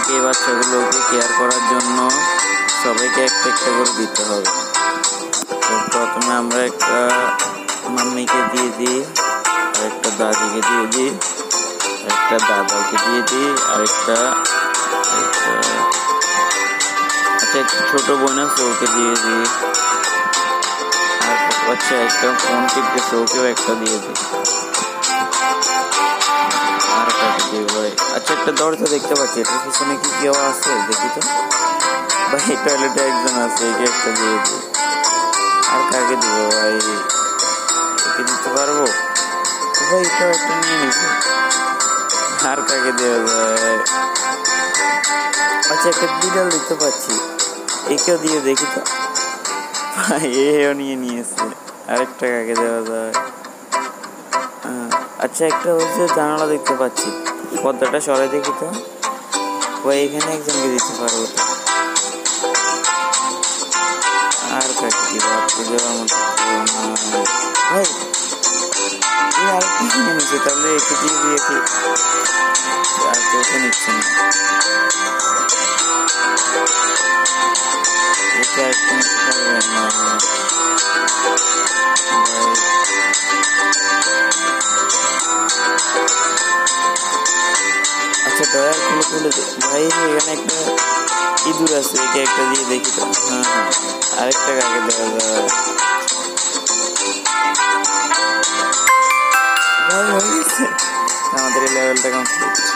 আমাদেরকে এই বাচ্চাগুলোকে কেয়ার করার জন্য সবাইকে একটা একটা করে দিতে হবে। তো প্রথমে আমরা একটা মাম্মিকে দিয়ে দিই, আরেকটা দাদিকে দিয়ে দিই, একটা দাদাকে দিয়ে দিই, আরেকটা আচ্ছা একটা ছোট বোন আছে ওকে দিয়ে দিই, আর আচ্ছা একটা ফোন টিপতেছে ওকেও একটা দিয়ে দিই, আর কাকে দিই ভাই? আচ্ছা একটা দরজা দেখতে পাচ্ছি, এটার পিছনে কি কেউ আছে দেখি তো ভাই, টয়লেটে একজন আছে, একে একটা দিয়ে দিই। আর কাকে দিব ভাই? একে দিতে পারবো ভাই? এটাও একটা নিয়ে নিবো। আর কাকে দেওয়া যায়? আচ্ছা একটা বিড়াল দেখতে পাচ্ছি, একেও দিয়ে দেখি তো ভাই, এও নিয়েছে। আরেকটা কাকে দেওয়া যায়? আচ্ছা একটা হচ্ছে জানালা দেখতে পাচ্ছি, পর্দাটা সরাই দেখি তো ভাই, এখানে একজনকে দিতে পারবো তো। আর কাকে দিব? দেওয়ার মতো ভাই এই আরেকটা নিয়ে নিচ্ছে, তাহলে একে দিয়ে দিয়ে কি আর কেউ তো নিচ্ছে না, একে আরেকটা নিতে পারবেন না ভাই? আচ্ছা দয়ার খুলে দে ভাই, এখানে একটা ইঁদুর আছে, একে একটা দিয়ে দেখি তো। আরেকটা কাকে দেওয়া যায় ভাই? হয়ে গেছে আমাদের এই লেভেলটা কমপ্লিট।